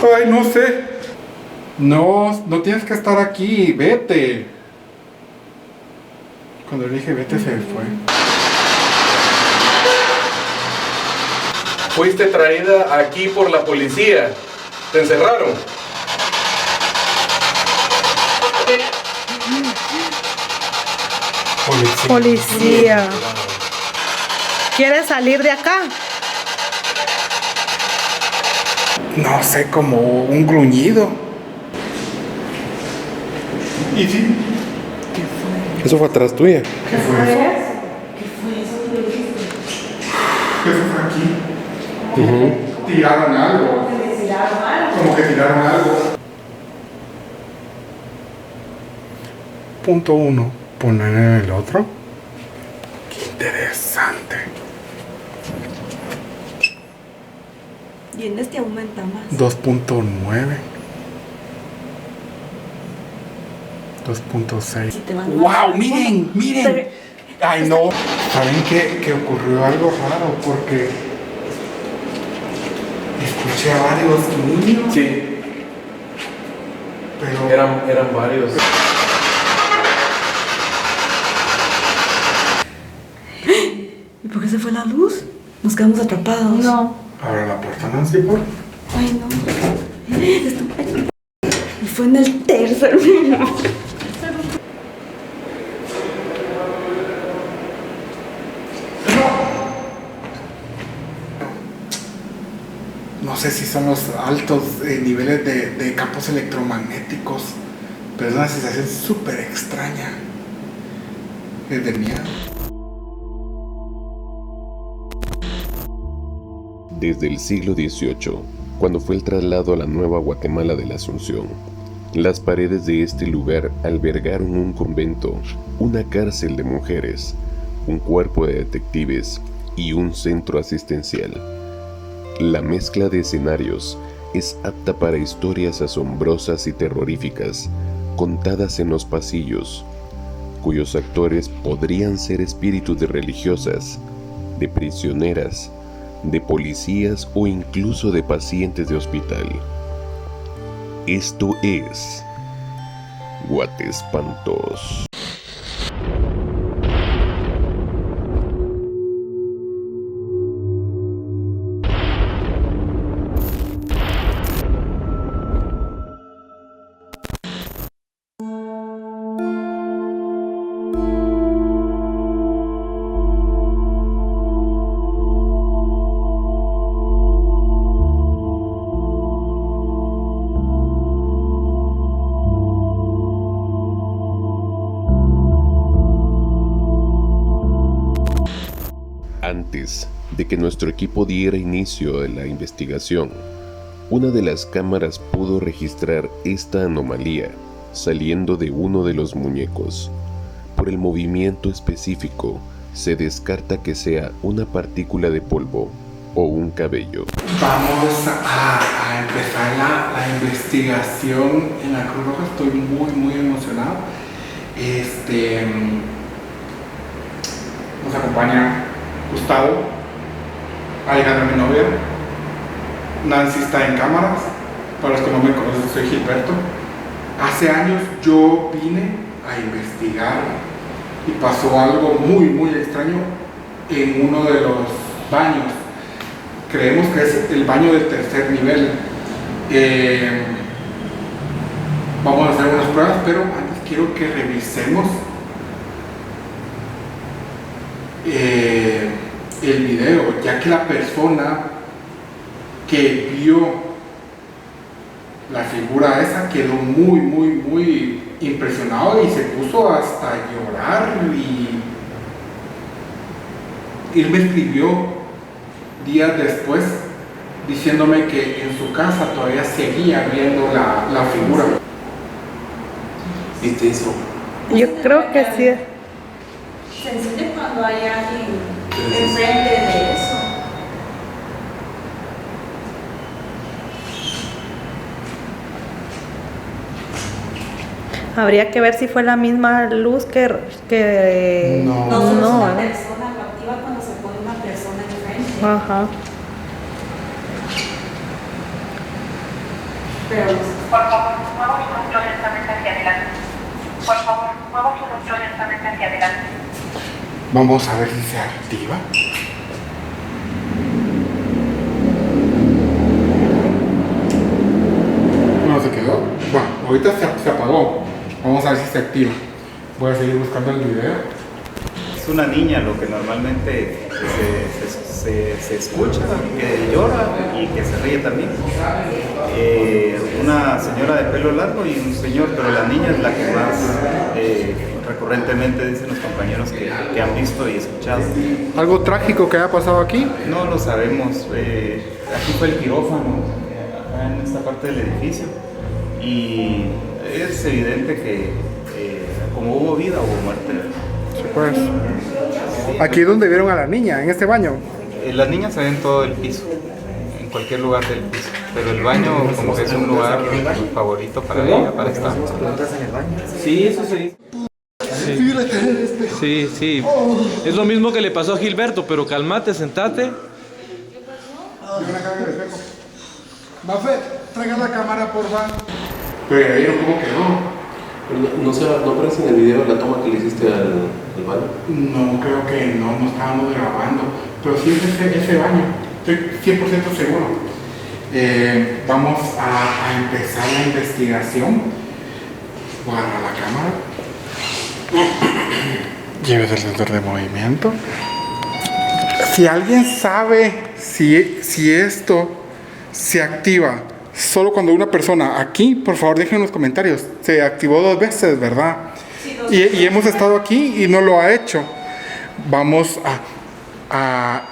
Ay, no sé. No, no tienes que estar aquí, vete. Cuando le dije vete se fue. Fuiste traída aquí por la policía. ¿Te encerraron? Policía. ¿Quieres salir de acá? No sé, como un gruñido. ¿Y sí? Eso fue atrás tuya. ¿Qué fue eso? Eso fue aquí. Tiraron algo. Como que tiraron algo. Punto 1. Poner en el otro. Qué interesante. Y en este aumenta más. 2.9. 2.6. Si te van a- ¡Wow! ¡Miren! ¡Miren! ¡Ay, no! ¿Saben qué ocurrió algo raro? Porque escuché a varios niños. Sí, Pero eran varios. ¿Y por qué se fue la luz? Nos quedamos atrapados. No. ahora la puerta, Nancy, por. Ay, no. Y fue en el tercer minuto. No sé si son los altos niveles de campos electromagnéticos, pero es una sensación súper extraña. Es de miedo. Desde el siglo XVIII, cuando fue el traslado a la Nueva Guatemala de la Asunción, las paredes de este lugar albergaron un convento, una cárcel de mujeres, un cuerpo de detectives y un centro asistencial. La mezcla de escenarios es apta para historias asombrosas y terroríficas, contadas en los pasillos, cuyos actores podrían ser espíritus de religiosas, de prisioneras, de policías o incluso de pacientes de hospital. Esto es Guatespantos. Antes de que nuestro equipo diera inicio a la investigación, una de las cámaras pudo registrar esta anomalía saliendo de uno de los muñecos. Por el movimiento específico, se descarta que sea una partícula de polvo o un cabello. Vamos a empezar la investigación en la Cruz Roja. Estoy muy emocionado. Nos acompaña Gustavo, Alejandra, mi novia. Nancy está en cámaras. Para los que no me conocen, soy Gilberto. Hace años yo vine a investigar y pasó algo muy extraño en uno de los baños. Creemos que es el baño del tercer nivel. Vamos a hacer unas pruebas, pero antes quiero que revisemos el video, ya que la persona que vio la figura esa quedó muy impresionado y se puso hasta a llorar, y él me escribió días después diciéndome que en su casa todavía seguía viendo la figura. ¿Y te hizo? Yo creo que sí. Se enciende cuando hay alguien enfrente de eso. Habría que ver si fue la misma luz que No. No, solo es no, una ¿eh? persona, lo activa cuando se pone una persona enfrente. Ajá. Pero Por favor, mueva su rostro lentamente hacia adelante. Por favor, mueva su rostro lentamente hacia adelante. Vamos a ver si se activa. No se quedó. Bueno, ahorita se apagó. Vamos a ver si se activa. Voy a seguir buscando el video. Es una niña lo que normalmente se escucha, que llora y que se ríe también. Una señora de pelo largo y un señor, pero la niña es la que más recurrentemente dicen los compañeros que han visto y escuchado. ¿Algo trágico que haya pasado aquí? No lo sabemos. Aquí fue el quirófano, acá en esta parte del edificio. Y es evidente que como hubo vida, hubo muerte. Sí, pues. Aquí es donde vieron a la niña, en este baño. Las niñas se ven en todo el piso, en cualquier lugar del piso, pero el baño como que es un lugar favorito para ella, para estar. Sí, eso sí. Sí, sí. Es lo mismo que le pasó a Gilberto, pero calmate, sentate. Mafe, traiga la cámara, por favor. Pero ahí cómo quedó. ¿No aparece en el video la toma que le hiciste al baño? No, creo que no estábamos grabando. Pero sí es ese baño. Estoy 100% seguro. Vamos a empezar la investigación. Voy a agarrar la cámara. Lleves el sensor de movimiento. Si alguien sabe si esto se activa solo cuando una persona aquí, por favor dejen en los comentarios. Se activó 2 veces, ¿verdad? Sí, 2 veces. Y hemos estado aquí y no lo ha hecho. Vamos al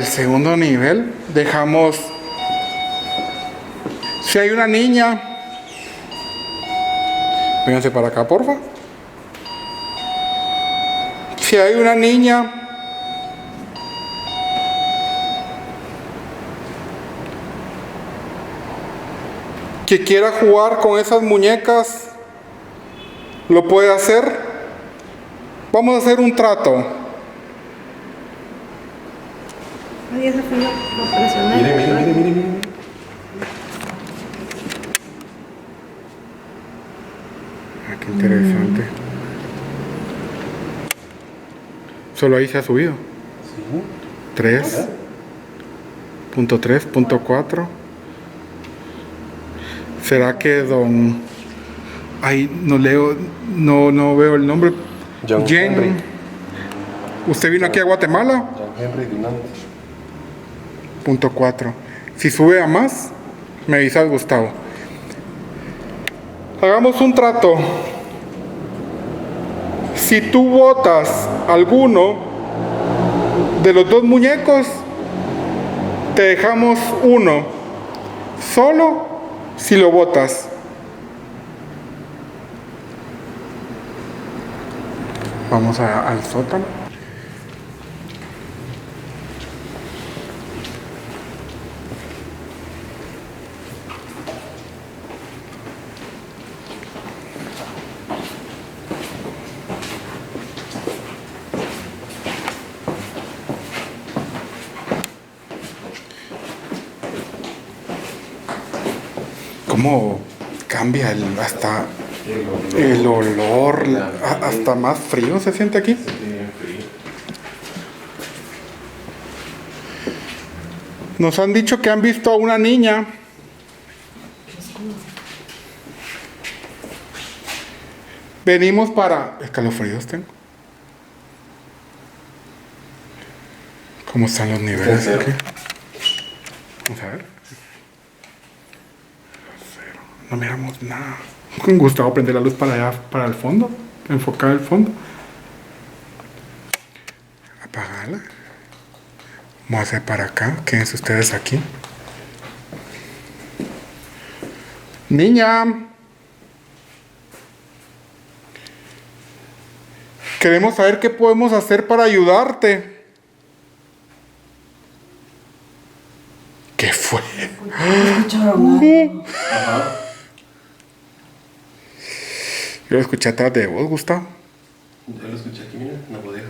segundo nivel. Dejamos... Si hay una niña, vénganse para acá, porfa. Si hay una niña que quiera jugar con esas muñecas, lo puede hacer. Vamos a hacer un trato. Ay, ese fue lo presioné. Mire. Ah, qué interesante. Solo ahí se ha subido. 3.3.4. ¿Será que don... Ay, no leo, no veo el nombre. John Henry. ¿Usted vino aquí a Guatemala? John Henry Dinante. Punto 4. Si sube a más, me avisas, Gustavo. Hagamos un trato. Si tú botas alguno de los 2 muñecos, te dejamos uno. Solo si lo botas. Vamos al sótano. ¿Cómo cambia hasta el olor? Hasta más frío se siente aquí. Nos han dicho que han visto a una niña. Venimos para... Escalofríos tengo. ¿Cómo están los niveles aquí? Vamos a ver. No miramos nada. Con Gustavo prender la luz para allá, para el fondo. Enfocar el fondo. Apagarla. Vamos a hacer para acá. Quédense ustedes aquí. Niña. Queremos saber qué podemos hacer para ayudarte. ¿Qué fue? escucharon. Yo lo escuché atrás de vos, Gustavo. Yo lo escuché aquí, mira, en la bodega.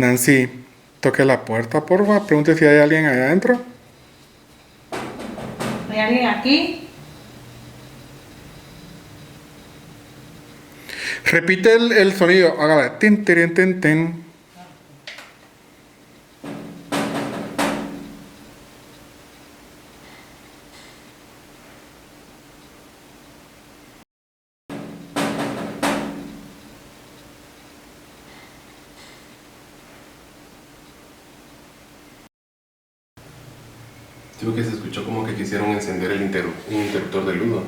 Nancy, toque la puerta, porfa. Pregunte si hay alguien allá adentro. ¿Hay alguien aquí? Repite el sonido. Hágale. Tin, tirin, tin, tin. Digo que se escuchó como que quisieron encender el interruptor de luz, ¿no?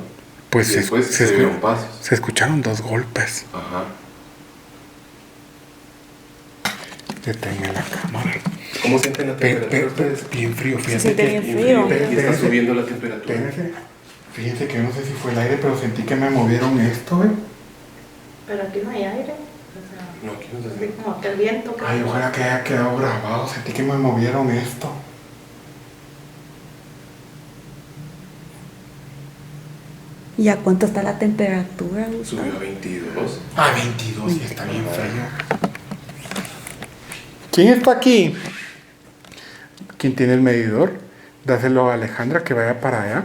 Pues Y después se vieron pasos. se escucharon 2 golpes. Ajá. Deténme la cámara. ¿Cómo sienten la temperatura ustedes? Bien frío, Se fíjense. siente bien frío. Y está subiendo la temperatura. Fíjense que yo no sé si fue el aire, pero sentí que me movieron esto, Pero aquí no hay aire. O sea, No, aquí no se así siente. como que el viento. que- Ay, ojalá que haya quedado grabado. Sentí que me movieron esto. ¿Y a cuánto está la temperatura, Gustavo? Subió a 22. Ah, 22, y está bien frío. ¿Quién está aquí? ¿Quién tiene el medidor? Dáselo a Alejandra que vaya para allá.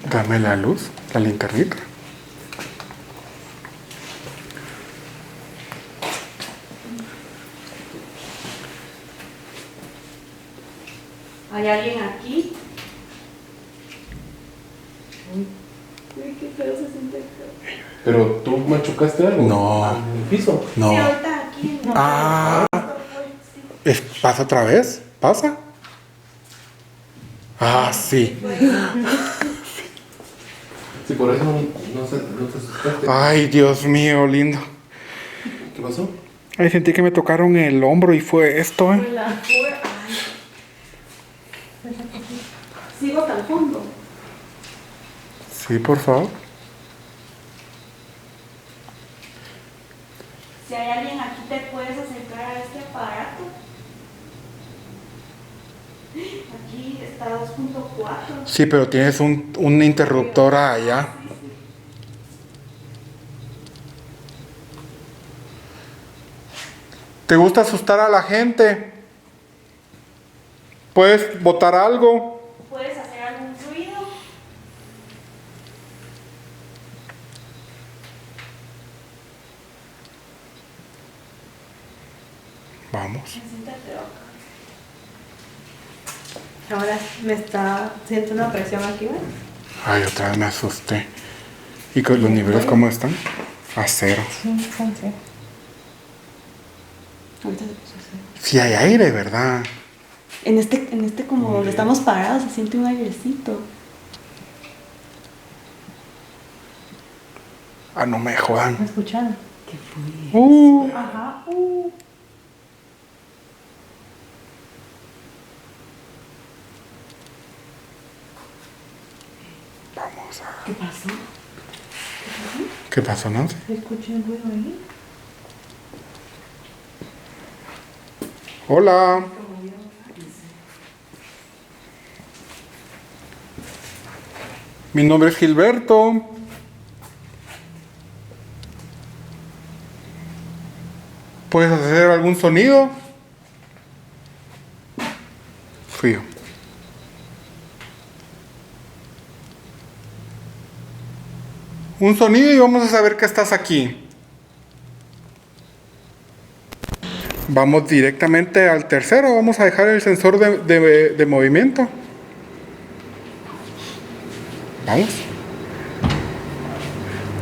Dame la luz, la linternita. ¿Hay alguien aquí? Uy, qué feo se siente acá. ¿Pero tú machucaste algo? No. ¿En el piso? No. Sí, ahorita aquí. No, Ah. sí. ¿Pasa otra vez? ¿Pasa? Ah, sí. Sí, por eso no te asustaste. Ay, Dios mío, lindo. ¿Qué pasó? Ay, sentí que me tocaron el hombro y fue esto, Fue la fue. Ay. Sigo hasta el fondo. Sí, por favor. Si hay alguien aquí, te puedes acercar a este aparato. Aquí está 2.4. Sí, pero tienes un interruptor allá. ¿Te gusta asustar a la gente? ¿Puedes botar algo? ¿Puedes hacer algún ruido? Vamos. Siéntate acá. Ahora siento una presión aquí, ¿ves? Ay, otra vez me asusté. ¿Y con los niveles cómo están? A 0. Ahorita se puso así. Sí hay aire, ¿verdad? En este como donde estamos parados se siente un airecito. Ah, no me jodan. ¿Me escucharon? ¿Qué fue? Ajá. Vamos a... ¿Qué pasó? ¿Qué pasó, Nancy? ¿Escuché un ruido ahí? Hola. Mi nombre es Gilberto. ¿Puedes hacer algún sonido? Frío. Un sonido y vamos a saber que estás aquí. Vamos directamente al tercero. Vamos a dejar el sensor de movimiento. Vamos.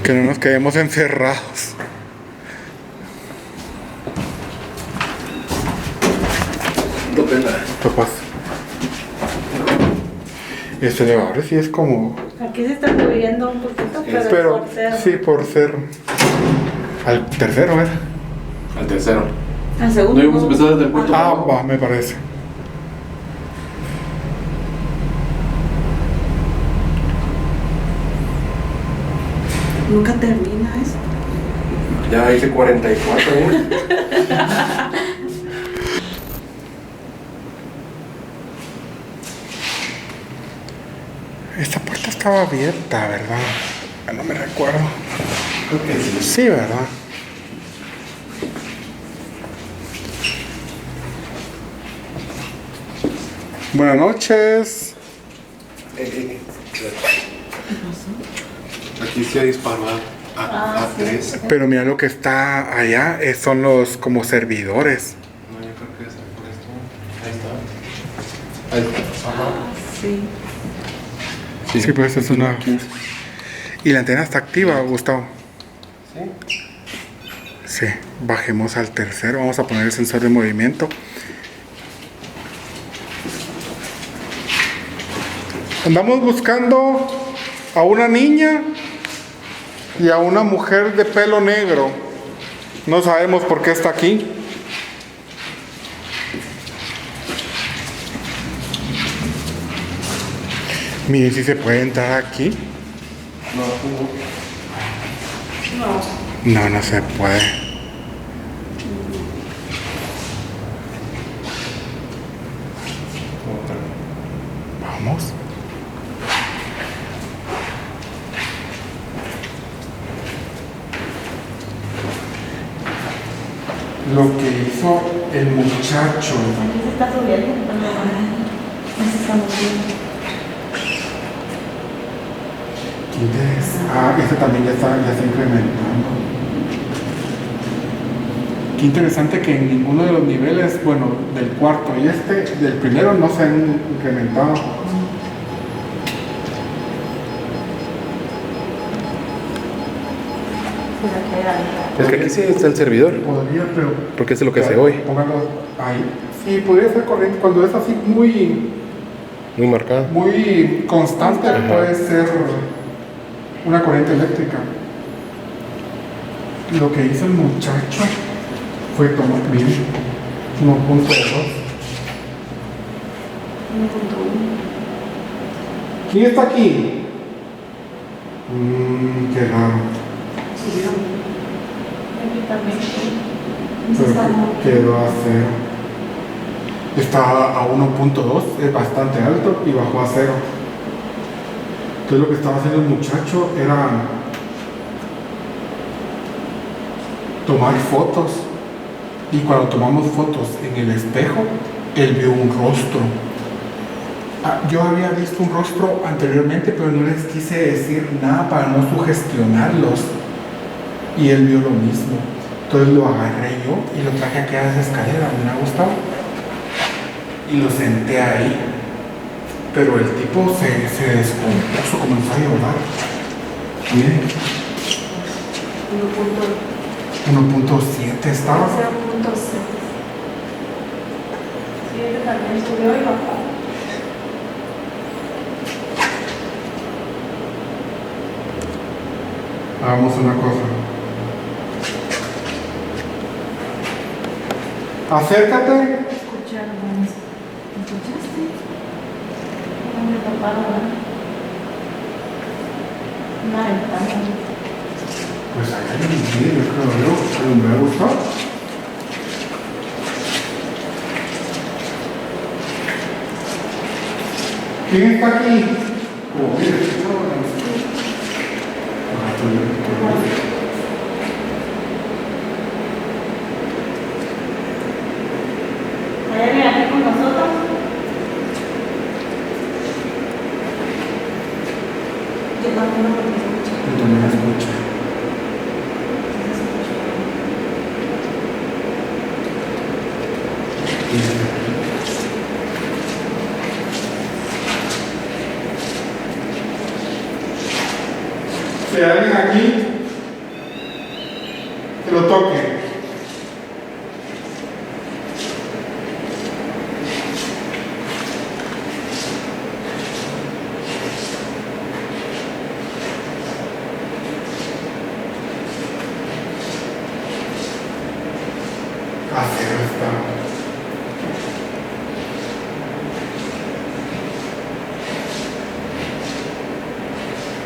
Que no nos quedemos encerrados. ¿Qué pasa? Este elevador sí es como... Aquí se está moviendo un poquito, Pero por ser- sí, por ser... Al tercero, ¿verdad? Al tercero. Al segundo. No íbamos a empezar desde el cuarto. Ah, va, me parece. Nunca termina esto. Ya hice 44, ¿eh? Esta puerta estaba abierta, ¿verdad? No me recuerdo. Creo que sí. Sí, ¿verdad? Buenas noches. Aquí se disparó a tres. Pero mira lo que está allá, son los como servidores. No, yo creo que es por esto. Ahí está. Ahí está. Ajá. Sí. Sí, pues es una... ¿Y la antena está activa, Gustavo? Sí. Sí, bajemos al tercero, vamos a poner el sensor de movimiento. Andamos buscando a una niña y a una mujer de pelo negro. No sabemos por qué está aquí. Miren si se puede entrar aquí. No, no se puede. Vamos. Lo que hizo el muchacho. Aquí se está subiendo, pero no se está moviendo. Qué interesante. Este también ya está incrementando. Qué interesante que en ninguno de los niveles, bueno, del cuarto y del primero no se han incrementado. Es que aquí sí está el servidor. Podría, pero... Porque es lo que hace hoy. Póngalo ahí. Sí, podría ser corriente. Cuando es así muy Muy marcado. constante, Ajá. puede ser una corriente eléctrica. Lo que hizo el muchacho fue tomar bien 1.2. 1.1. ¿Quién está aquí? Qué raro. Aquí también. Pero quedó a 0. Está a 1.2, es bastante alto y bajó a 0. Entonces lo que estaba haciendo el muchacho era tomar fotos. Y cuando tomamos fotos en el espejo, él vio un rostro. Yo había visto un rostro anteriormente, pero no les quise decir nada para no sugestionarlos. Y él vio lo mismo. Entonces lo agarré yo y lo traje aquí a esa escalera, me ha gustado. Y lo senté ahí. Pero el tipo se descompuso, comenzó a llorar. Miren. 1.7 estaba. 0.6. Sí, este también subió y bajó. Hagamos una cosa. Acércate. Escucharon, ¿escuchaste? No me taparon una ventana. Pues allá hay un vidrio, creo yo, pero me ha gustado. ¿Quién está aquí? Oh, mira, ¿Hay alguien aquí con nosotros? Yo también no porque escucho. yo también escucho. Si hay alguien aquí, que lo toque. Así está.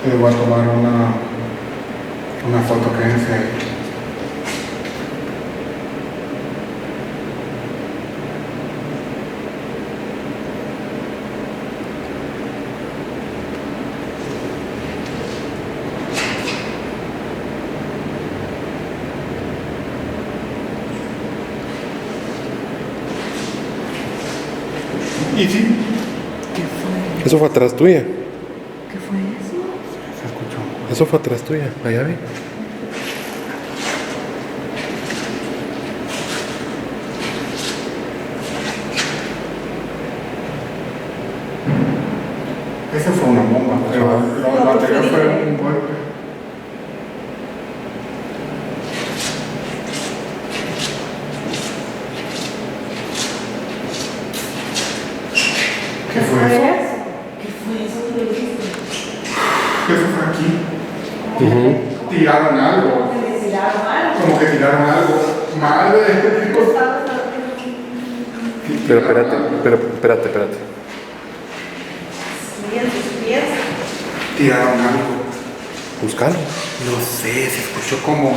Le voy a tomar una foto que es ahí. Y sí, Eso fue atrás tuya. ¿Qué fue eso? Se escuchó. Eso fue atrás tuya. Allá ve. Esa fue una bomba, pero lo anterior fue un golpe. ¿Qué fue eso? ¿Qué fue eso que le dijiste? Eso fue aquí. Tiraron algo. ¿Que le tiraron algo? Como que tiraron algo. Madre. Pero espérate. Sí, en sus pies. Tiraron algo. Búscalo. No sé, se escuchó como.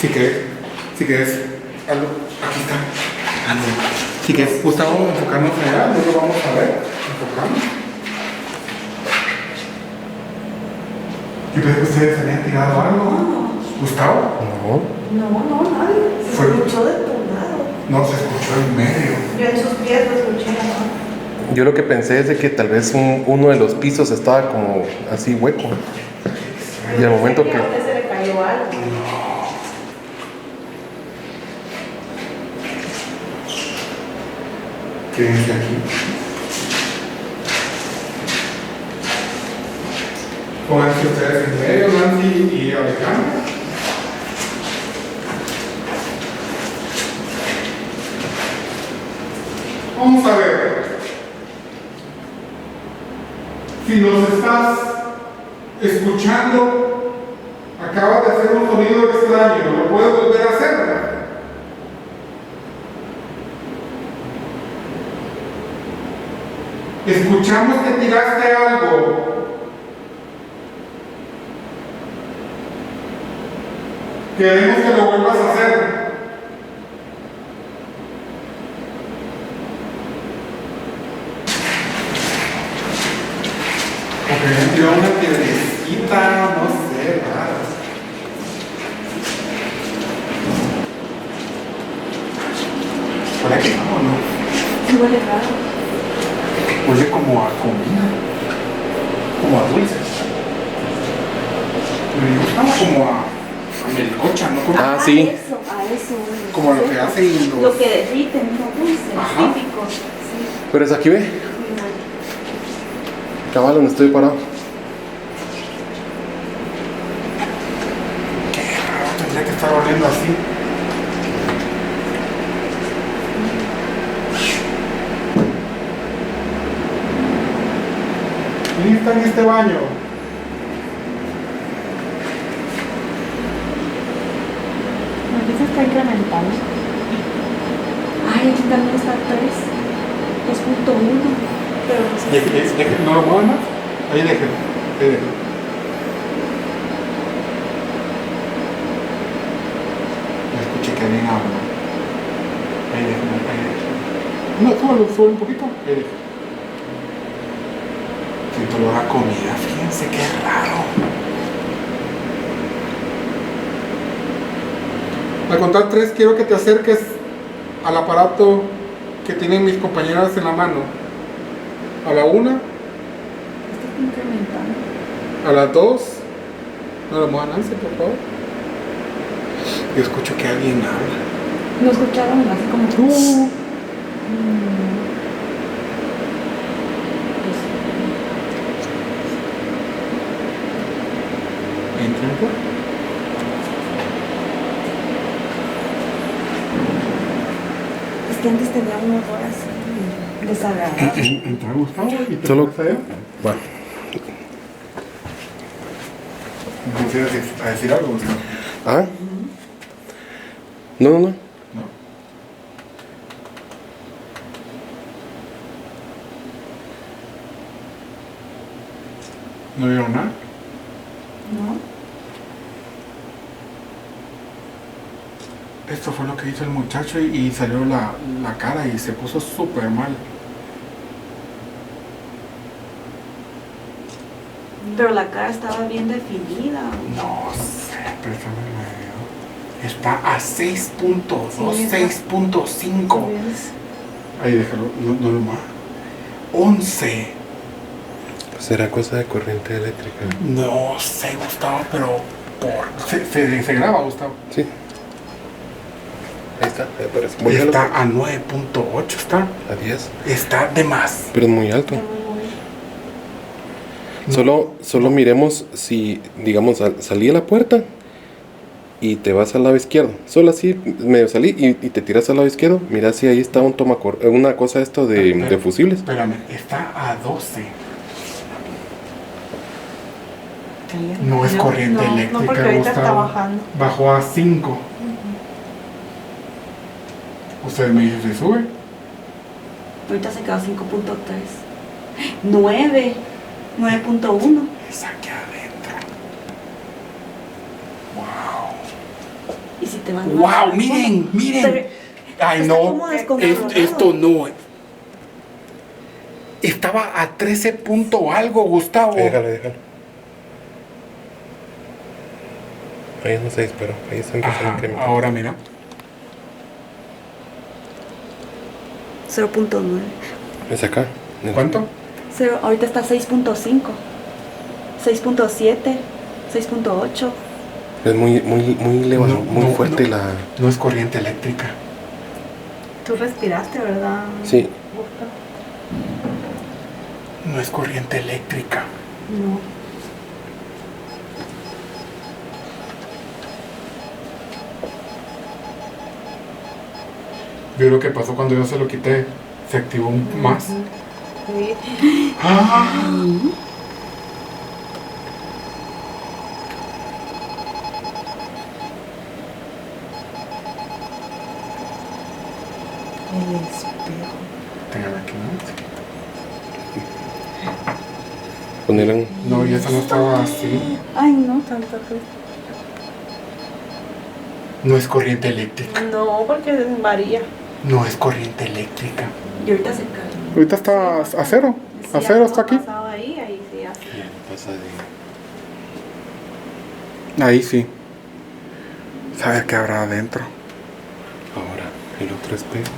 Si quieres, algo. Aquí está. Algo. Si quieres, Gustavo, enfocarnos allá, no lo vamos a ver. Enfocamos. Yo pensé que ustedes habían tirado algo. ¿Gustavo? No. No, nadie. Se Fue- escuchó de tu lado. No, se escuchó en medio. Yo en sus pies lo escuché, ¿no? Yo lo que pensé es de que tal vez uno de los pisos estaba como así hueco. Y al momento que... A usted se le cayó algo. ¿Qué es de aquí? Pónganse ustedes en medio, Nancy y Alejandra. Vamos a ver. Si nos estás escuchando, acaba de hacer un sonido extraño, ¿lo puedes volver a hacer? Escuchamos que tiraste algo. Queremos que lo vuelvas a hacer. Porque me tiró una piedrecita, no sé, raro. ¿Por aquí no o no? Sí, huele raro. Huele como a comida, como a dulces. Me gusta como a melcocha, ¿no? Como, Ah, sí. A eso. como lo que hacen los... Lo que derriten, no dulces, Ajá. típicos. Sí. Pero es aquí, ve. Cabal, donde estoy parado. Qué raro, tendría que estar oliendo así. ¿Quién está en este baño? Aquí se está incrementando. Ay, aquí también está 3. 2.1. Pero no sé. ¿No lo muevan más? Ahí déjenlo. Ahí déjenlo. Ya escuché que alguien habla. Ahí déjenlo, ahí déjenlo. No, súbalo un poquito. Ahí déjenlo. Siento olor a comida, fíjense qué raro. Al contar 3, quiero que te acerques al aparato que tienen mis compañeras en la mano. A la 1, Está incrementando. a la 2. No lo muevan, Nancy, por favor. Yo escucho que alguien habla. No escucharon así como. ¿Entran por? Es que antes tenía un olor así desagradable. Entra Gustavo y te Solo- pasa a él. Bueno. ¿Me quieres a decir algo, Gustavo? ¿Ah? No. No. ¿No vieron nada? ¿No? Esto fue lo que hizo el muchacho y salió la cara y se puso súper mal. Pero la cara estaba bien definida. No sé, pero está en medio. Está a 6.2, Sí, está. 6.5. ¿Ves? Ahí déjalo, no lo más. 11. ¿Será cosa de corriente eléctrica? No sé, Gustavo, pero se graba, Gustavo. Sí. Ahí está, ahí aparece. Vuélvelo. Está a 9.8, está. A 10. Está de más. Pero es muy alto. Solo miremos si, digamos, salí a la puerta y te vas al lado izquierdo. Solo así, medio salí y te tiras al lado izquierdo. Mira si ahí está una cosa esto de fusibles. Espérame, está a 12. No es corriente eléctrica, No, porque ahorita está Gustavo. bajando. Bajó a 5. Usted me dice si sube. Ahorita se quedó a 5.3. 9. 9.1. Es aquí adentro. Y si te van ¡Wow! ¡Miren! ¡Miren! Ay, está no. como descontrolado. Esto no. Estaba a 13 punto algo, Gustavo. Déjalo. Ahí no se disparó. Ahí está empezando a Ajá, incrementar. ahora mira. 0.9. Es acá. ¿Cuánto? Ahorita está 6.5. 6.7. 6.8. Es muy elevado, muy fuerte no. la... No es corriente eléctrica. Tú respiraste, ¿verdad? Sí. No es corriente eléctrica. No. ¿Vio lo que pasó cuando yo se lo quité? Se activó más. Sí. ¡Ah! El espejo. Téngala aquí, Ponerla en... ¿no? No, y esa no estaba así. Ay, no, tanto que... No es corriente eléctrica. No, porque varía. No es corriente eléctrica. Y ahorita se cae. Ahorita está a cero. A Sí, cero algo está aquí. pasaba ahí sí hace. Pasa de... Ahí sí. ¿Sabe qué habrá adentro? Ahora, el otro espejo.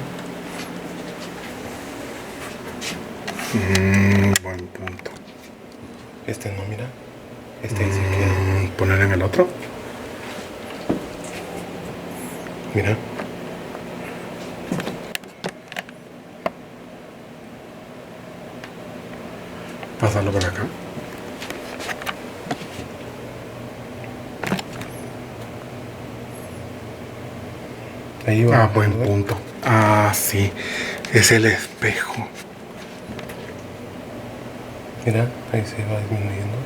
Buen punto. Este no, mira. Este ahí se queda. Poner en el otro. Mira. Pasarlo por acá. Ahí va. Buen punto. Sí. Es el espejo. Mira, ahí se va disminuyendo.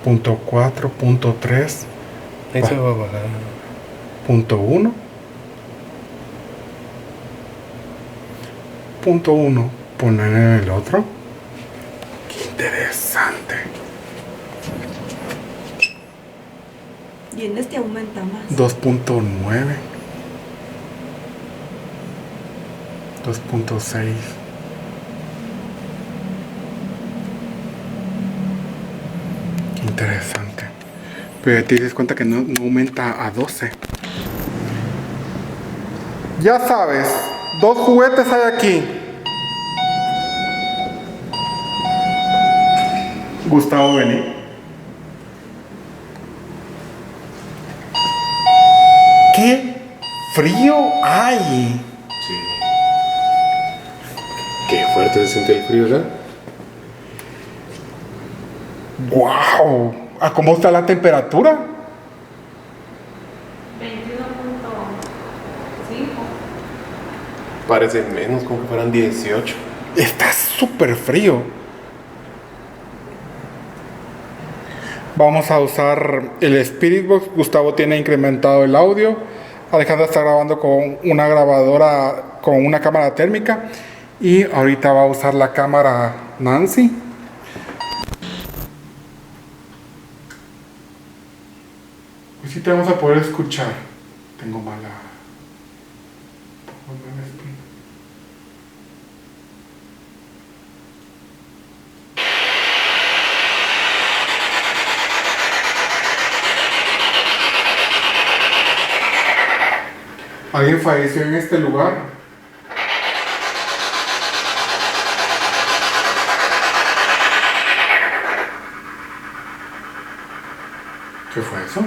Punto 4, punto 3, Ahí se va a bajar. punto 1. Punto 1. Poner en el otro. Qué interesante. Y en este aumenta más. 2.9. 2.6. Qué interesante. Pero te das cuenta que no aumenta a 12. Ya sabes, 2 juguetes hay aquí. Gustavo, vení. ¡Qué frío hay! Qué fuerte se siente el frío, ¿verdad? ¡Wow! ¿A cómo está la temperatura? 21.5. Parece menos, como que fueran 18. Está súper frío. Vamos a usar el Spirit Box. Gustavo tiene incrementado el audio. Alejandra está grabando con una grabadora con una cámara térmica. Y ahorita va a usar la cámara Nancy. Pues sí te vamos a poder escuchar. Tengo mala... ¿Alguien falleció en este lugar? ¿Qué fue eso?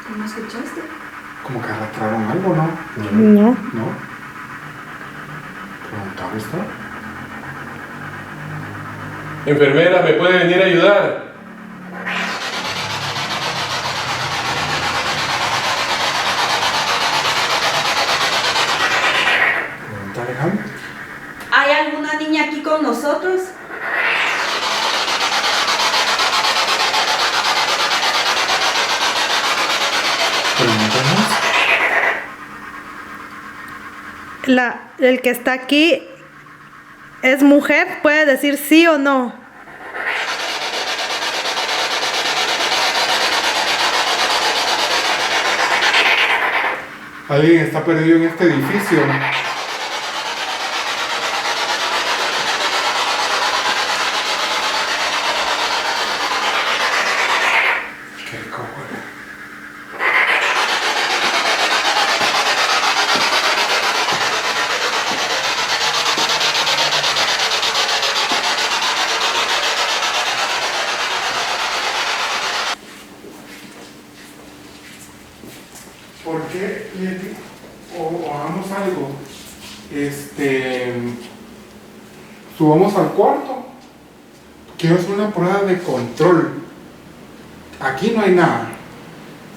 ¿Cómo escuchaste? Como que arrastraron algo, ¿no? No. ¿No? Preguntaba esto. Enfermera, ¿me puede venir a ayudar? Pregunta Alejandro. ¿Hay alguna niña aquí con nosotros? El que está aquí es mujer, puede decir sí o no. Alguien está perdido en este edificio. Qué rico huele. ¿Por qué, Leti? O hagamos algo. Subamos al cuarto. Quiero hacer una prueba de control. Aquí no hay nada.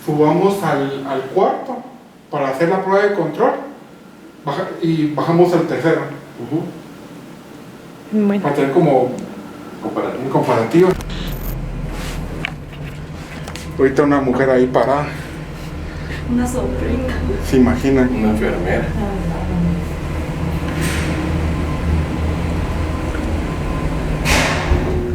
Subamos al cuarto para hacer la prueba de control. Y bajamos al tercero. Bueno. Para tener como comparativa. Ahorita una mujer ahí parada. Una sorpresa. ¿Se imaginan? Una enfermera.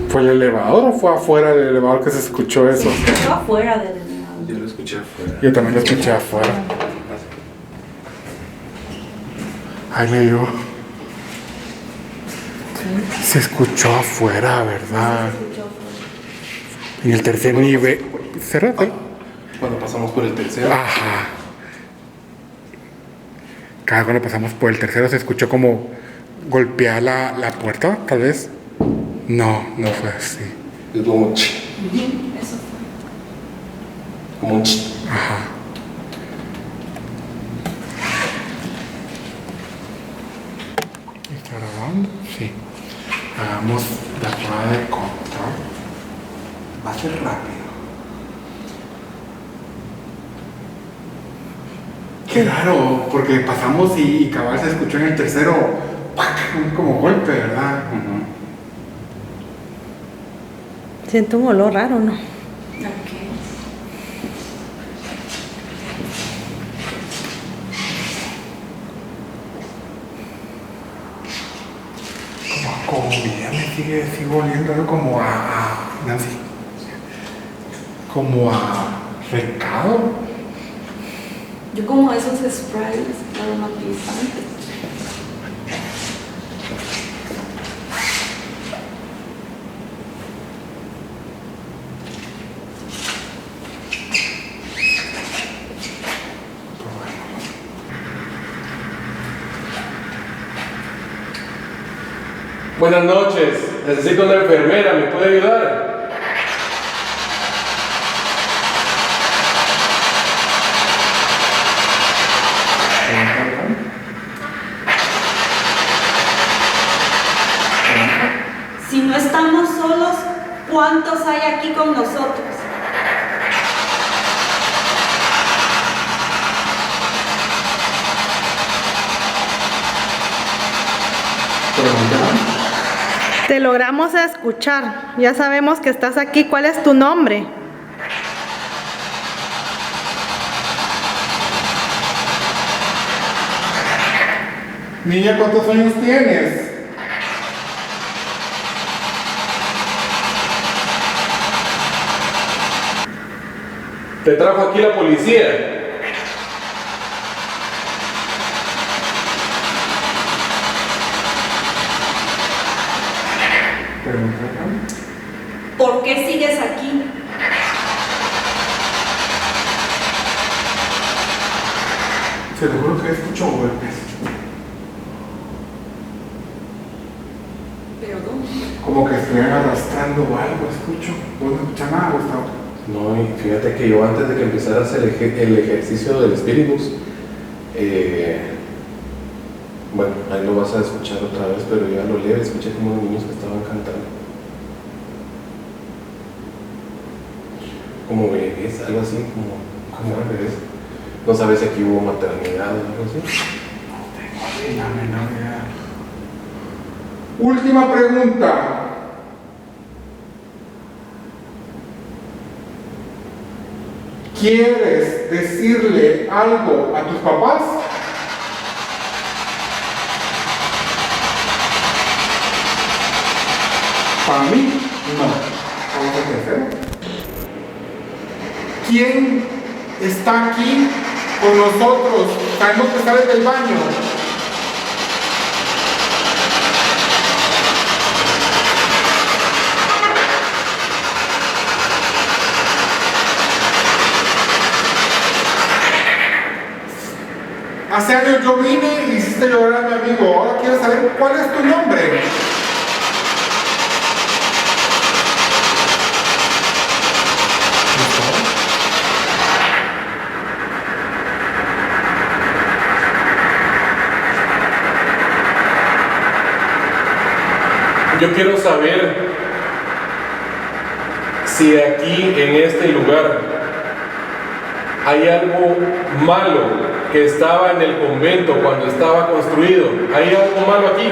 ¿Fue el elevador o fue afuera del elevador que se escuchó eso? Se escuchó afuera del elevador. Yo lo escuché afuera. Yo también lo escuché afuera. Ay, me dio. Se escuchó afuera, ¿verdad? En el tercer nivel. Cerrate. Cuando pasamos por el tercero. Ajá. Cada cuando pasamos por el tercero se escuchó como golpear la puerta, tal vez. No, no fue así. Es como un ch. Eso fue. Como un ch. Ajá. ¿Está grabando? Sí. Hagamos la prueba de control. Va a ser rápido. Qué raro, porque pasamos y cabal se escuchó en el tercero ¡pac! Como golpe, ¿verdad? Siento un olor raro, ¿no? Como comida sigo oliendo como a Nancy. Como a recado. Yo como esos sprays aromatizantes. Buenas noches. Necesito una enfermera. ¿Me puede ayudar? Si no estamos solos, ¿cuántos hay aquí con nosotros? Te logramos escuchar. Ya sabemos que estás aquí. ¿Cuál es tu nombre? Niña, ¿cuántos años tienes? Te trajo aquí la policía. ¿Por qué sigues aquí? Se lo juro que escucho golpes. ¿Pero dónde? Como que estuvieran arrastrando o algo, escucho. ¿Vos no escuchas nada, Gustavo? No, y fíjate que yo antes de que empezara a hacer el ejercicio del Spirit Box, bueno, ahí lo vas a escuchar otra vez, pero yo a lo leve escuché como los niños que estaban cantando. Como bebés, algo así, como bebés. No sabes si aquí hubo maternidad o algo así. No tengo la menor idea. Última pregunta. ¿Quieres decirle algo a tus papás? Para mí, no. Vamos a hacer. ¿Quién está aquí con nosotros? Sabemos que sales del baño. Hace años yo vine y hiciste llorar a mi amigo. Ahora quiero saber cuál es tu nombre. Yo quiero saber si aquí en este lugar hay algo malo que estaba en el convento cuando estaba construido. ¿Hay algo malo aquí?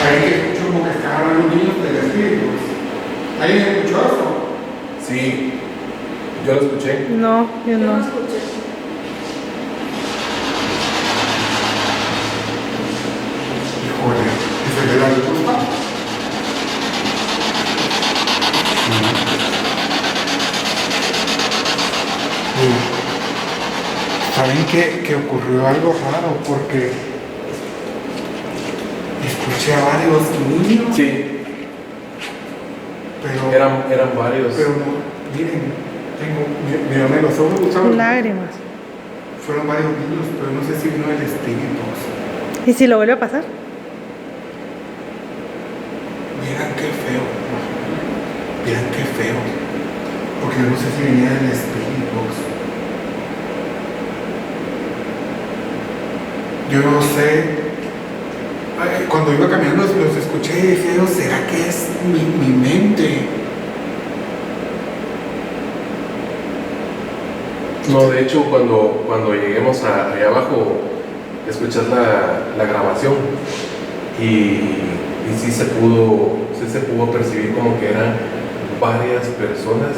Ahí escucho como que están hablando los niños del espíritu. ¿Alguien escuchó eso? Sí, yo lo escuché. No, yo Yo no no. escuché. Híjole, ¿ese de la disculpa? ¿Saben que ocurrió algo raro? Porque escuché a varios niños, Sí, pero eran varios. pero no, miren, mírame los ojos, Gustavo. Lágrimas. Fueron varios niños, pero no sé si vino el espíritu. ¿Y si lo vuelve a pasar? Miran qué feo. Miran qué feo. Porque yo no sé si venía del espíritu. Yo no sé. Ay, cuando iba caminando los escuché y dije, ¿será que es mi mente? No, de hecho, cuando lleguemos allá abajo, escuchas la grabación y sí se pudo percibir como que eran varias personas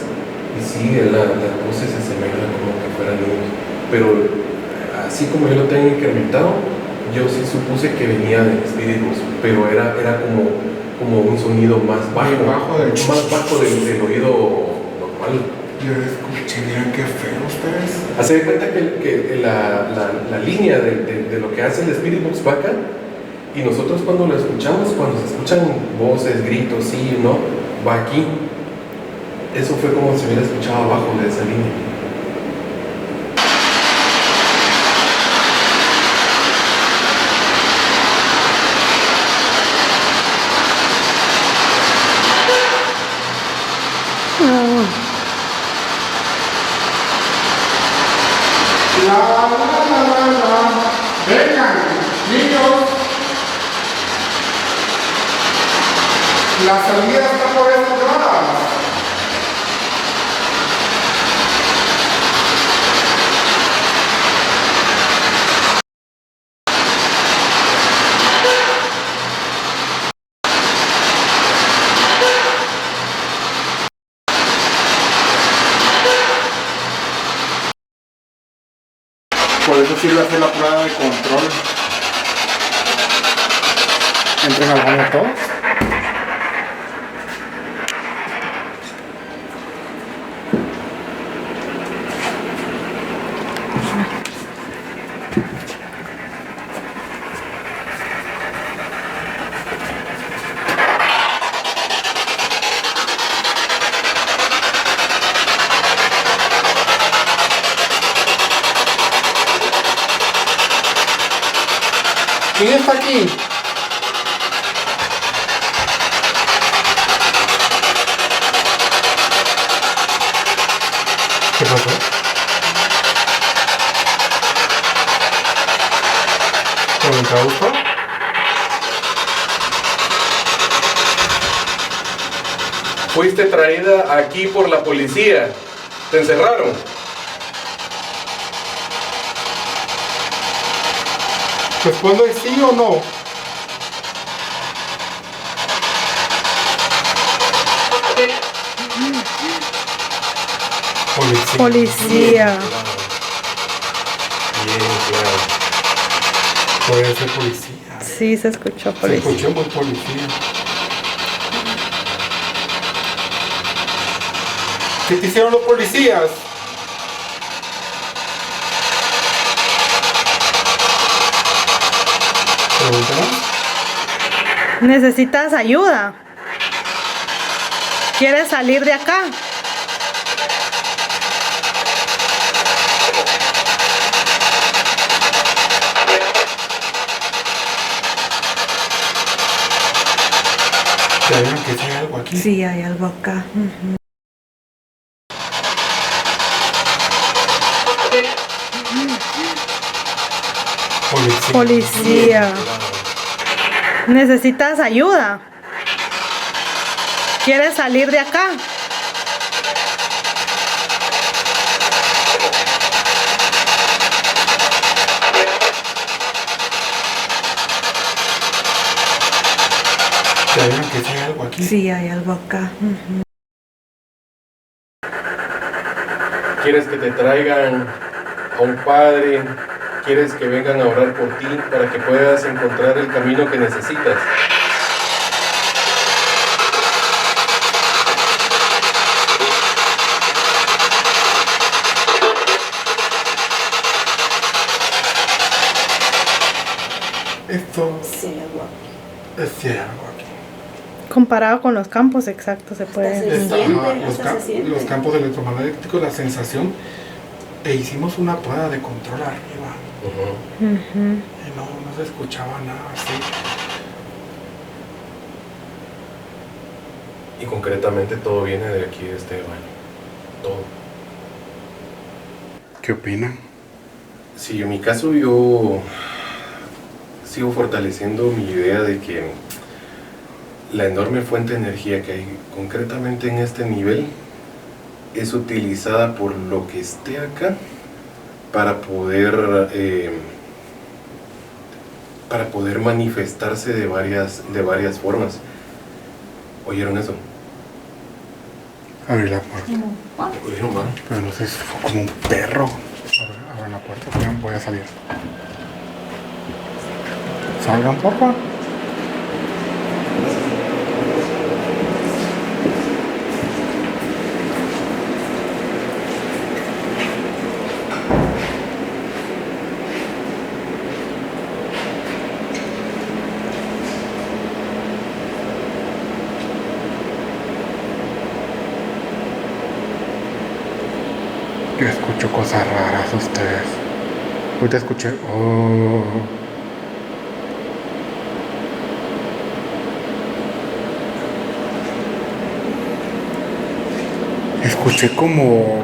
y sí, las voces se asemejan como que fueran niños. Pero así como yo lo tengo incrementado, yo sí supuse que venía de espíritus, pero era como un sonido más bajo del oído normal. Yo escuché, miran qué feo ustedes. Hace de cuenta que la línea de lo que hace el Spirit Box va acá, y nosotros cuando lo escuchamos, cuando se escuchan voces, gritos, sí, no, va aquí. Eso fue como si hubiera escuchado abajo de esa línea. Vengan, niños. La salida está por estos lados. Por eso sirve hacer la prueba de control. Entren al baño todos. ¿Quién está aquí? ¿Qué pasó? ¿Te gustó? Fuiste traída aquí por la policía. Te encerraron. Responde sí o no. Policía. Policía. Bien, claro. Puede ser policía. Sí, se escuchó Se policía. escuchó muy policía. ¿Qué te hicieron los policías? Pregunta más. ¿Necesitas ayuda? ¿Quieres salir de acá? ¿Te dijeron que hay algo aquí? Sí, hay algo acá. Policía. Policía. ¿Necesitas ayuda? ¿Quieres salir de acá? ¿Te dijeron que hay algo aquí? Sí, hay algo acá. ¿Quieres que te traigan a un padre? ¿Quieres que vengan a orar por ti para que puedas encontrar el camino que necesitas? Esto Sí, algo aquí. es algo aquí. Comparado con los campos exactos se puede. Se Esta- siente, ajá, hasta se siente. los campos electromagnéticos, la sensación. E hicimos una prueba de control arriba. Y no se escuchaba nada así. Y concretamente todo viene de aquí, de este baño. Todo. ¿Qué opinan? Sí, en mi caso yo sigo fortaleciendo mi idea de que la enorme fuente de energía que hay concretamente en este nivel es utilizada por lo que esté acá para poder manifestarse de varias formas. ¿Oyeron eso? Abrí la puerta. ¿Oyeron, man? Pero no sé si fue como un perro. Abran la puerta, voy a salir. Salgan, papá. Yo escucho cosas raras ustedes. Ahorita escuché. Oh. Escuché como.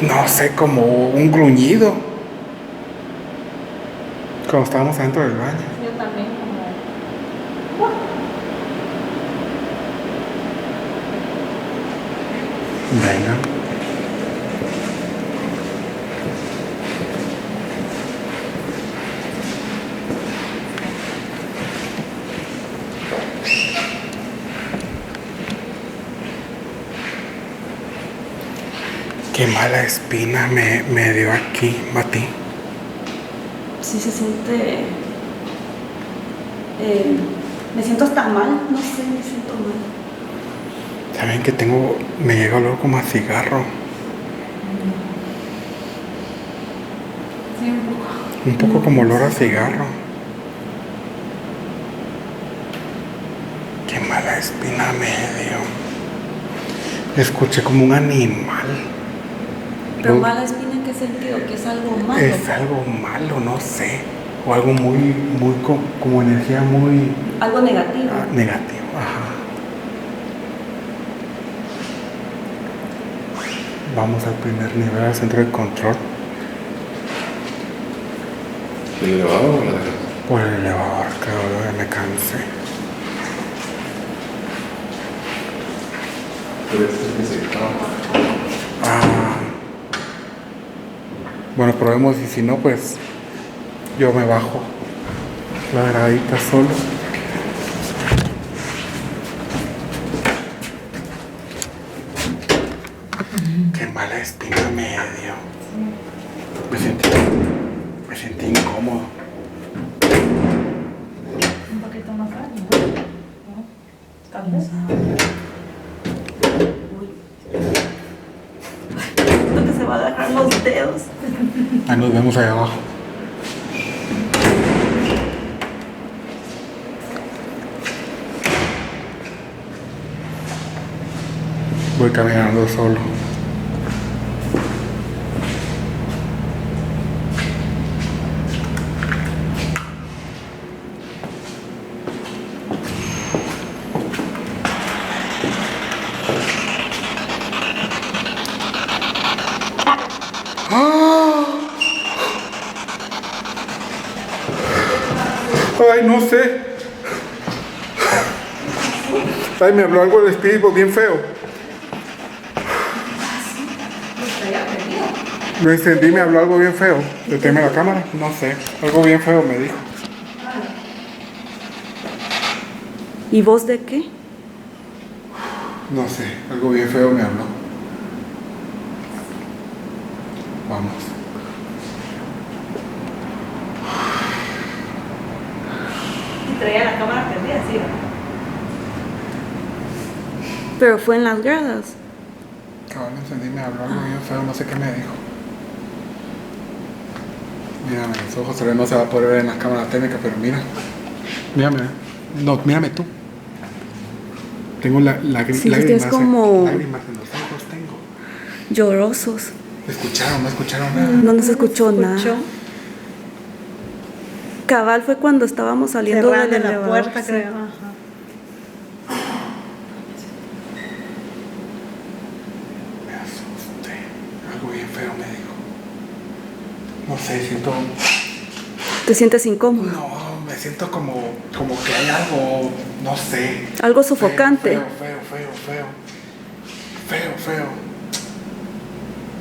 No sé, como un gruñido. Cuando estábamos adentro del baño. Yo también como... Venga. Qué mala espina me dio aquí, Mati. Sí se siente... me siento hasta mal, no sé, me siento mal. ¿Saben que tengo... me llega olor como a cigarro? Sí, un poco. Un poco como olor a cigarro. Qué mala espina me dio. Escuché como un animal. Pero mala espina, ¿en qué sentido? ¿Que es algo malo? Es algo malo, no sé. O algo muy como energía muy Algo negativo. negativo. Ajá. Vamos al primer nivel, al centro de control. ¿El elevador o la de Por el elevador, creo, ya me cansé. Ah. Bueno, probemos y si no, pues yo me bajo la gradita solo. Qué mala espina me dio. Me sentí incómodo. Un poquito más grande, ¿no? Tal vez. Siento que se va a agarrar los dedos. Ahí nos vemos allá abajo. Voy caminando solo. Ay, no sé. Ay, me habló algo del espíritu bien feo. Lo encendí, me habló algo bien feo. Deténme la cámara, no sé. Algo bien feo me dijo. ¿Y vos de qué? No sé, algo bien feo me habló. Vamos. Y traía la cámara prendida, sí. Pero fue en las gradas. Cabrón, encendí, me habló algo bien feo, no sé qué me dijo. Mírame, los ojos tal vez no se va a poder ver en las cámaras técnicas, pero mira. Mírame. No, mírame tú. Tengo Sí, lágrimas, es como- lágrimas en los ojos tengo. Llorosos. ¿Escucharon? ¿No escucharon nada? No nos escuchó nada. Cabal fue cuando estábamos saliendo Cerrando del la elevador. puerta, Sí. creo. Ajá. Me asusté. Algo bien feo me dijo. No sé, siento... ¿Te sientes incómodo? No, me siento como que hay algo, no sé. Algo sofocante. Feo.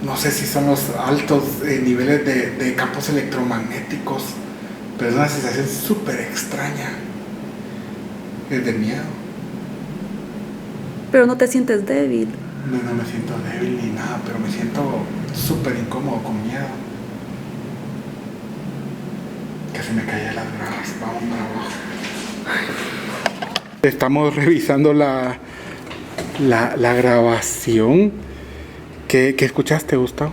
No sé si son los altos niveles de campos electromagnéticos, pero es una sensación súper extraña. Es de miedo. Pero no te sientes débil. No me siento débil ni nada, pero me siento súper incómodo, con miedo. Casi me caía las gradas. Vamos para abajo. Estamos revisando la grabación. ¿Qué escuchaste, Gustavo?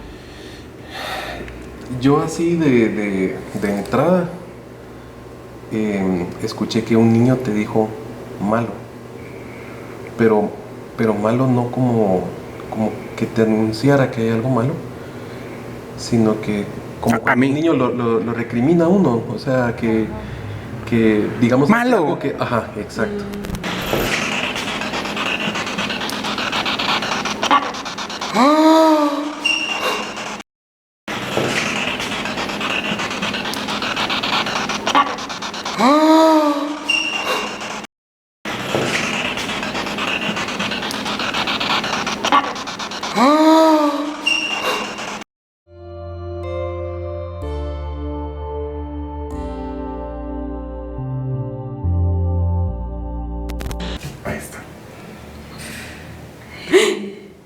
Yo así de entrada escuché que un niño te dijo malo, pero malo no como que te anunciara que hay algo malo, sino que como A cuando mí. un niño lo recrimina a uno, o sea que digamos Malo. algo que, ajá, exacto. Ahí está.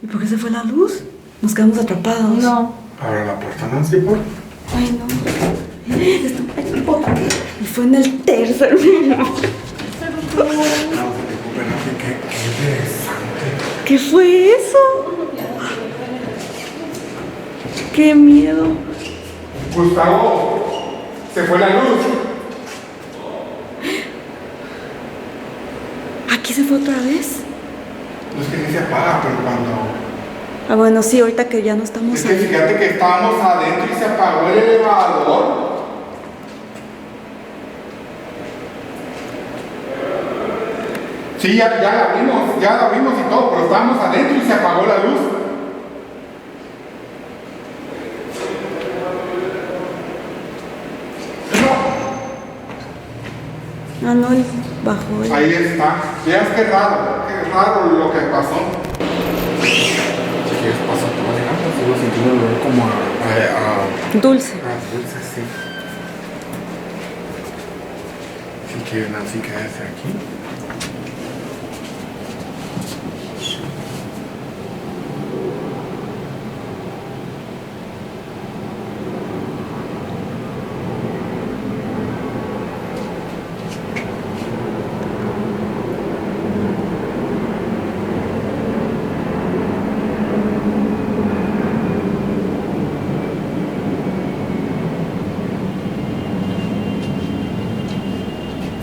¿Y por qué se fue la luz? Nos quedamos atrapados. No. Abre la puerta, Nancy, por. Ay, no. Y fue en el tercer. No se preocupen, Nancy, qué interesante. ¿Qué fue eso? ¡Qué miedo! Gustavo, se fue la luz. ¿Aquí se fue otra vez? No es que ni se apaga, pero Ah, bueno, sí, ahorita que ya no estamos Es que ahí. fíjate que estábamos adentro y se apagó el elevador. Sí, ya la vimos y todo, pero estábamos adentro y se apagó la luz. Ah, no, él bajó. Ahí está. Veas qué raro lo que pasó. Si quieres pasar toda la gana, sigo sintiendo el olor como a Dulce. dulce, sí. Si quieres, Nancy, quédese aquí.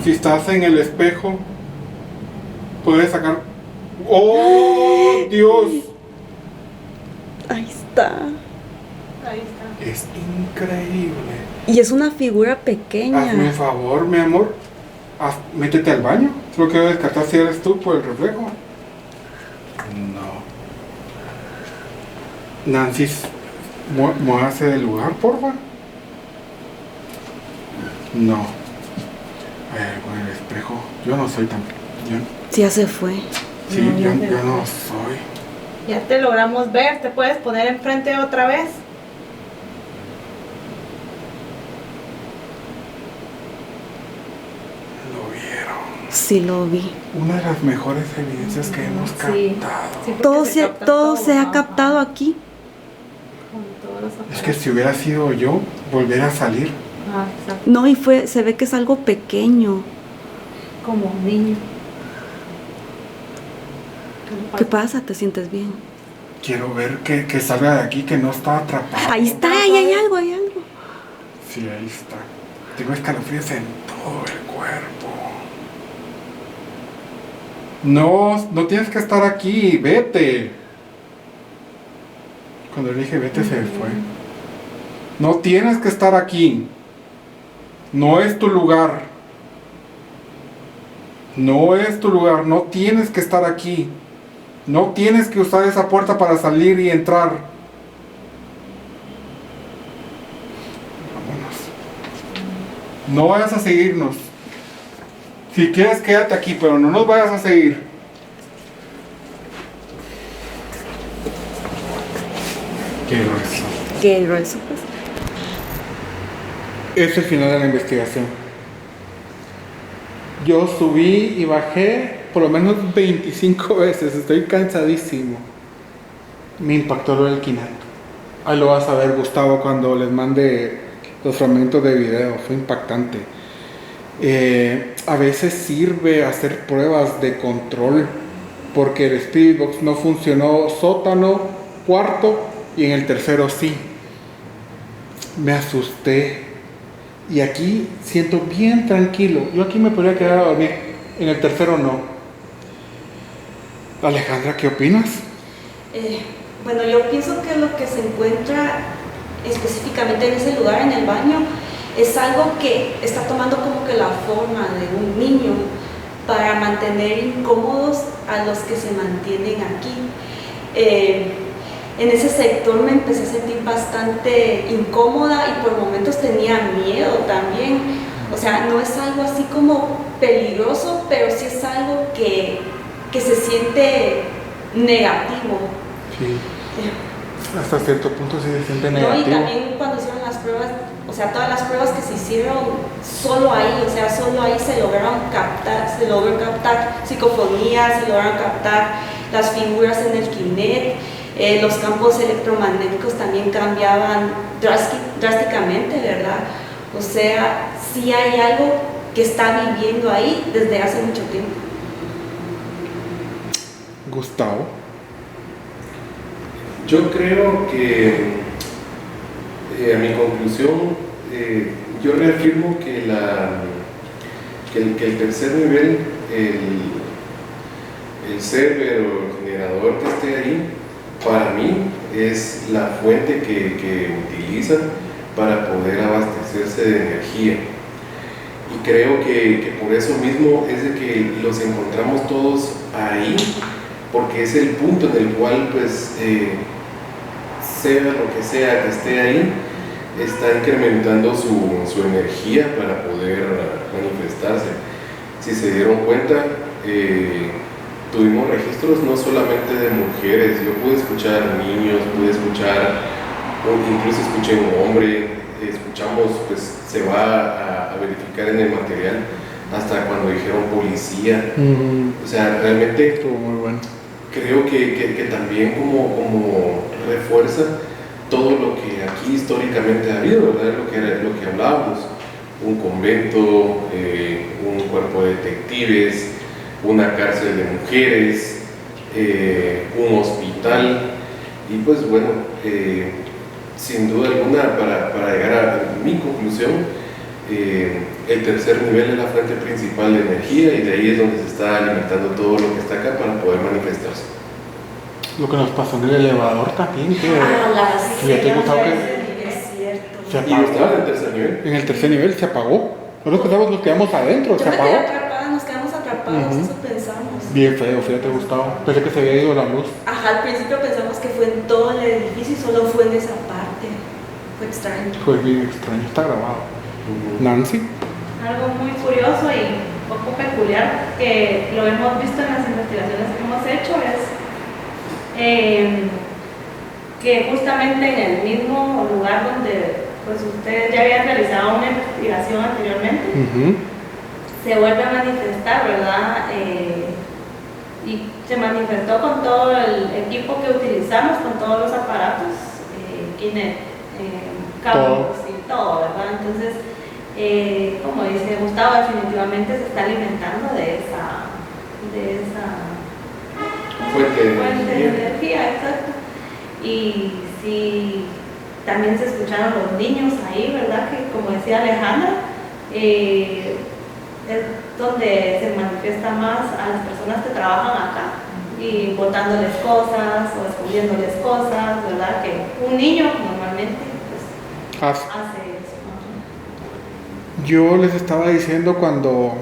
Si estás en el espejo, puedes sacar... ¡Oh, Dios! Ahí está. Ahí está. Es increíble. Y es una figura pequeña. Hazme un favor, mi amor. Métete al baño. Solo quiero descartar si eres tú por el reflejo. No. Nancy, muévase del lugar, porfa. No. Hay algo en el espejo. Yo no soy tan... Sí, ya se fue. Sí, No, yo ya se no fue. soy. Ya te logramos ver, ¿te puedes poner enfrente otra vez? Lo vieron. Sí, lo vi. Una de las mejores evidencias que hemos Sí. captado. Sí, porque Todo, capta todo se ha ajá, captado aquí. con todos los Es que si hubiera sido yo, volviera a salir. Ah, exacto. No, y se ve que es algo pequeño. Como un niño. ¿Qué pasa? ¿Te sientes bien? Quiero ver que salga de aquí, que no está atrapado. Ahí está, ahí hay algo, hay algo. Sí, ahí está. Tengo escalofríos en todo el cuerpo. No tienes que estar aquí, vete. Cuando le dije vete, se fue. No tienes que estar aquí. No es tu lugar. No es tu lugar. No tienes que estar aquí. No tienes que usar esa puerta para salir y entrar. Vámonos. No vayas a seguirnos. Si quieres, quédate aquí, pero no nos vayas a seguir. Qué grueso. Qué grueso, pues. Es el final de la investigación. Yo subí y bajé por lo menos 25 veces. Estoy cansadísimo. Me impactó lo del quinato. Ahí lo vas a ver, Gustavo, cuando les mande los fragmentos de video. Fue impactante. A veces sirve hacer pruebas de control, porque el Spirit Box no funcionó sótano, cuarto, y en el tercero sí. Me asusté. Y aquí siento bien tranquilo. Yo aquí me podría quedar a dormir. En el tercero no. Alejandra, ¿qué opinas? Bueno, yo pienso que lo que se encuentra específicamente en ese lugar, en el baño, es algo que está tomando como que la forma de un niño para mantener incómodos a los que se mantienen aquí. En ese sector me empecé a sentir bastante incómoda y por momentos tenía miedo también. O sea, no es algo así como peligroso, pero sí es algo que se siente negativo. Sí. Hasta cierto punto sí se siente No, y negativo. también cuando hicieron las pruebas, o sea, todas las pruebas que se hicieron, solo ahí se logró captar psicofonías, se lograron captar las figuras en el Kinect. Los campos electromagnéticos también cambiaban drásticamente, ¿verdad? O sea, sí hay algo que está viviendo ahí desde hace mucho tiempo. Gustavo. Yo creo que, a mi conclusión, yo reafirmo que el tercer nivel, el server o el generador que esté ahí, para mí es la fuente que utilizan para poder abastecerse de energía. Y creo que por eso mismo es de que los encontramos todos ahí, porque es el punto en el cual, pues, sea lo que sea que esté ahí, está incrementando su energía para poder manifestarse. Si se dieron cuenta, tuvimos registros no solamente de mujeres, yo pude escuchar niños, pude escuchar, incluso escuché un hombre, escuchamos, pues se va a verificar en el material hasta cuando dijeron policía. O sea, realmente Estuvo muy bueno. creo que también como refuerza todo lo que aquí históricamente ha habido, ¿verdad? Lo que hablábamos, un convento, un cuerpo de detectives, una cárcel de mujeres, un hospital, y pues bueno, sin duda alguna, para llegar a mi conclusión, el tercer nivel es la fuente principal de energía, y de ahí es donde se está alimentando todo lo que está acá para poder manifestarse. Lo que nos pasó en el elevador también, que fíjate, Gustavo, que Es cierto. se Y apagó. estaba en el tercer nivel. En el tercer nivel se apagó. Nosotros pensamos, nos quedamos adentro, Yo se me quedé apagó. atrapada, nos quedamos atrapados, eso pensamos. Bien feo, fíjate, Gustavo. Pensé que se había ido la luz. Ajá, al principio pensamos que fue en todo el edificio y solo fue en esa parte. Fue extraño. Fue bien extraño, está grabado. Nancy. Algo muy curioso y poco peculiar que lo hemos visto en las investigaciones que hemos hecho es que justamente en el mismo lugar donde pues ustedes ya habían realizado una investigación anteriormente, se vuelve a manifestar, ¿verdad? Y se manifestó con todo el equipo que utilizamos, con todos los aparatos, cables y todo, ¿verdad? Entonces, como dice Gustavo, definitivamente se está alimentando de esa Fuente de de energía. energía, exacto. Y sí, también se escucharon los niños ahí, ¿verdad? Que como decía Alejandra, es donde se manifiesta más a las personas que trabajan acá y botándoles cosas o escondiéndoles cosas, ¿verdad? Que un niño normalmente pues, hace eso. Yo les estaba diciendo cuando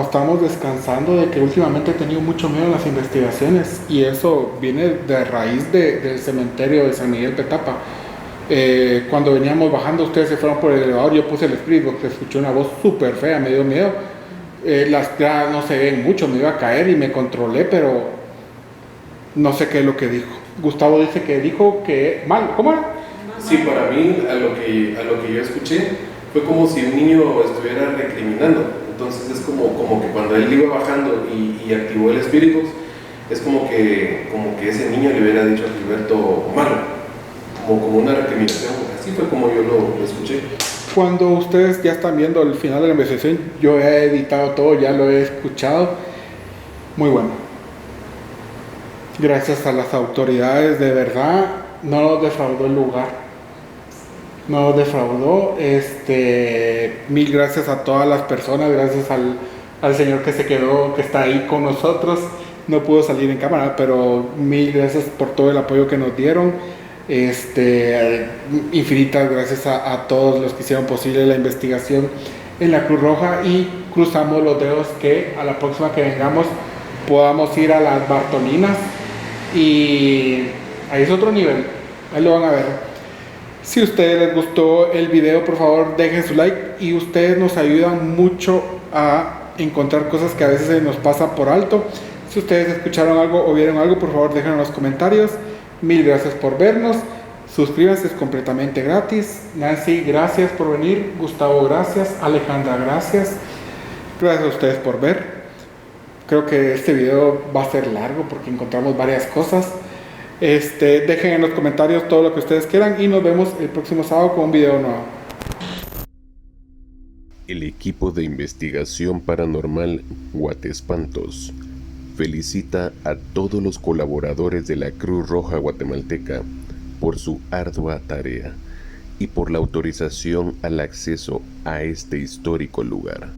estábamos descansando de que últimamente he tenido mucho miedo en las investigaciones, y eso viene de raíz del cementerio de San Miguel Petapa. Cuando veníamos bajando, ustedes se fueron por el elevador, yo puse el Spirit Box, escuché una voz súper fea, me dio miedo. Las ya no se ven mucho, me iba a caer y me controlé, pero no sé qué es lo que dijo. Gustavo dice que dijo que mal, ¿cómo era? Sí, para mí, a lo que yo escuché, fue como si un niño estuviera recriminando. Entonces es como que cuando él iba bajando y activó el Spirit Box, es como que ese niño le hubiera dicho a Gilberto malo, como una recriminación. Así fue como yo lo escuché. Cuando ustedes ya están viendo el final de la investigación, yo he editado todo, ya lo he escuchado. Muy bueno. Gracias a las autoridades, de verdad, no nos defraudó el lugar. No nos defraudó. Mil gracias a todas las personas, gracias al señor que se quedó, que está ahí con nosotros. No pudo salir en cámara, pero mil gracias por todo el apoyo que nos dieron. Infinitas gracias a todos los que hicieron posible la investigación en la Cruz Roja, y cruzamos los dedos que a la próxima que vengamos podamos ir a las Bartolinas, y ahí es otro nivel, ahí lo van a ver. Si a ustedes les gustó el video, por favor dejen su like, y ustedes nos ayudan mucho a encontrar cosas que a veces se nos pasan por alto. Si ustedes escucharon algo o vieron algo, por favor déjenlo en los comentarios. Mil gracias por vernos. Suscríbanse, es completamente gratis. Nancy, gracias por venir. Gustavo, gracias. Alejandra, gracias. Gracias a ustedes por ver. Creo que este video va a ser largo porque encontramos varias cosas. Dejen en los comentarios todo lo que ustedes quieran, y nos vemos el próximo sábado con un video nuevo. El equipo de investigación paranormal Guatespantos felicita a todos los colaboradores de la Cruz Roja Guatemalteca por su ardua tarea y por la autorización al acceso a este histórico lugar.